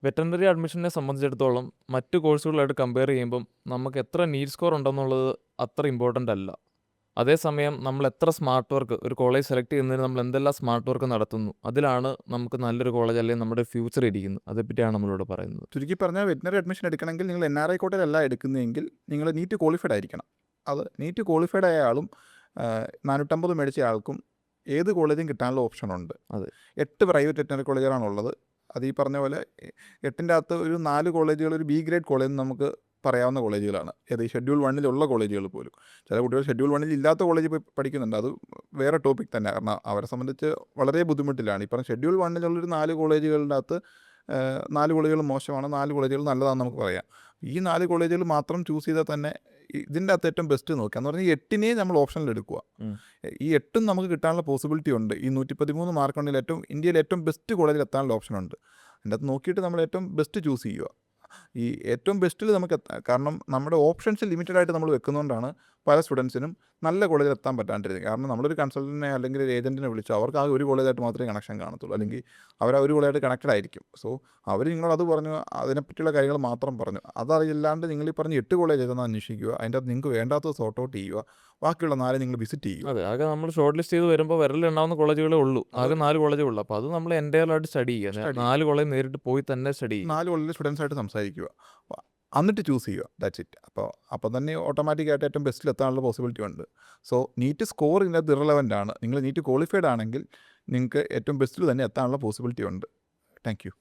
Veterinary അഡ്മിഷനെ സംബന്ധിച്ചിടത്തോളം മറ്റ് കോഴ്സുകളായിട്ട് compare ചെയ്യുമ്പം നമുക്ക് എത്ര നീറ്റ് സ്കോർ ഉണ്ടെന്നുള്ളത് അത്ര ഇമ്പോർട്ടൻ്റ് അല്ല. അതേസമയം നമ്മൾ എത്ര സ്മാർട്ട് വർക്ക് ഒരു കോളേജ് സെലക്ട് ചെയ്യുന്നതിന് നമ്മൾ എന്തെല്ലാം സ്മാർട്ട് വർക്ക് നടത്തുന്നു, അതിലാണ് നമുക്ക് നല്ലൊരു കോളേജ് അല്ലെങ്കിൽ നമ്മുടെ ഫ്യൂച്ചർ ഇരിക്കുന്നത്. അതേപ്പറ്റിയാണ് നമ്മളിവിടെ പറയുന്നത്. ചുരുക്കി പറഞ്ഞാൽ വെറ്റിനറി അഡ്മിഷൻ എടുക്കണമെങ്കിൽ നിങ്ങൾ NRI കോട്ടയിലല്ല എടുക്കുന്നതെങ്കിൽ നിങ്ങൾ നീറ്റ് ക്വാളിഫൈഡ് ആയിരിക്കണം. അത് നീറ്റ് ക്വാളിഫൈഡ് ആയ ആളും 450 മേടിച്ച ആൾക്കും ഏത് കോളേജും കിട്ടാനുള്ള ഓപ്ഷനുണ്ട്. അതെ. 8 പ്രൈവറ്റ് വെറ്റിനറി കോളേജുകളാണുള്ളത്. അത് ഈ പറഞ്ഞ പോലെ 8ൻ്റെ അകത്ത് ഒരു 4 കോളേജുകൾ ഒരു ബി ഗ്രേഡ് കോളേജ് നമുക്ക് പറയാവുന്ന കോളേജുകളാണ്. ഏത് ഈ ഷെഡ്യൂൾ 1-ലുള്ള കോളേജുകൾ പോലും. ചില കുട്ടികൾ ഷെഡ്യൂൾ 1-ൽ ഇല്ലാത്ത കോളേജിൽ പോയി പഠിക്കുന്നുണ്ട്. അത് വേറെ ടോപ്പിക് തന്നെ. കാരണം അവരെ സംബന്ധിച്ച് വളരെ ബുദ്ധിമുട്ടിലാണ്. ഈ പറഞ്ഞ ഷെഡ്യൂൾ 1-ലുള്ളൊരു 4 കോളേജുകളുടെ അകത്ത് 4 കോളേജുകൾ മോശമാണ്, 4 കോളേജുകൾ നല്ലതാണെന്ന് നമുക്ക് പറയാം. ഈ 4 കോളേജുകൾ മാത്രം ചൂസ് ചെയ്താൽ തന്നെ ഇതിൻ്റെ അകത്ത് ഏറ്റവും ബെസ്റ്റ് നോക്കുക എന്ന് പറഞ്ഞാൽ 8നെ നമ്മൾ ഓപ്ഷനിൽ എടുക്കുക. ഈ 8ഉം നമുക്ക് കിട്ടാനുള്ള പോസിബിലിറ്റി ഉണ്ട്. ഈ 113 മാർക്കുണ്ടെങ്കിൽ ഇന്ത്യയിൽ ഏറ്റവും ബെസ്റ്റ് കോളേജിൽ എത്താനുള്ള ഓപ്ഷനുണ്ട്. അതിൻ്റെ അകത്ത് നോക്കിയിട്ട് നമ്മൾ ഏറ്റവും ബെസ്റ്റ് ചൂസ് ചെയ്യുക. ഈ ഏറ്റവും ബെസ്റ്റിൽ നമുക്ക് കാരണം നമ്മുടെ ഓപ്ഷൻസ് ലിമിറ്റഡ് ആയിട്ട് നമ്മൾ വെക്കുന്നതുകൊണ്ടാണ് പല സ്റ്റുഡൻസിനും നല്ല കോളേജിൽ എത്താൻ പറ്റാണ്ടിരുന്നത്. കാരണം നമ്മളൊരു കൺസൾട്ടൻറ്റിനെ അല്ലെങ്കിൽ ഒരു ഏജൻറ്റിനെ വിളിച്ചു അവർക്ക് ആ ഒരു കോളേജായിട്ട് മാത്രമേ കണക്ഷൻ കാണത്തുള്ളൂ, അല്ലെങ്കിൽ അവർ ആ ഒരു കോളേജായിട്ട് കണക്റ്റഡ് ആയിരിക്കും. സോ അവർ നിങ്ങളത് പറഞ്ഞു, അതിനെപ്പറ്റിയുള്ള കാര്യങ്ങൾ മാത്രം പറഞ്ഞു. അതറിയില്ലാണ്ട് നിങ്ങൾ ഈ പറഞ്ഞ് 8 കോളേജ് ഏതെന്ന് അന്വേഷിക്കുക, അതിൻ്റെ അകത്ത് നിങ്ങൾക്ക് വേണ്ടാത്തത് സോർട്ട് ഔട്ട് ചെയ്യുക, ബാക്കിയുള്ള 4 നിങ്ങൾ വിസിറ്റ് ചെയ്യുക. അതെ, ആകെ നമ്മൾ ഷോർട്ട് ലിസ്റ്റ് ചെയ്ത് വരുമ്പോൾ വിരലിലുണ്ടാവുന്ന കോളേജുകളേ ഉള്ളൂ. ആകെ 4 കോളേജേ ഉള്ളൂ. അപ്പോൾ അത് നമ്മൾ എൻ്റയർ ആയിട്ട് സ്റ്റഡി ചെയ്യുക. 4 കോളേജ് നേരിട്ട് പോയി തന്നെ സ്റ്റഡി ചെയ്യുക. 4 കോളേജിലെ സ്റ്റുഡൻസായിട്ട് സംസാരിക്കുക, എന്നിട്ട് ചൂസ് ചെയ്യുക. That's it. അപ്പോൾ തന്നെ ഓട്ടോമാറ്റിക്കായിട്ട് ഏറ്റവും ബെസ്റ്റിൽ എത്താനുള്ള പോസിബിലിറ്റി ഉണ്ട്. സോ നീറ്റ് സ്കോർ ഇതിനകത്ത് ഇറലവൻ്റ് ആണ്. നിങ്ങൾ നീറ്റ് ക്വാളിഫൈഡ് ആണെങ്കിൽ നിങ്ങൾക്ക് ഏറ്റവും ബെസ്റ്റിൽ തന്നെ എത്താനുള്ള പോസിബിലിറ്റി ഉണ്ട്. Thank you.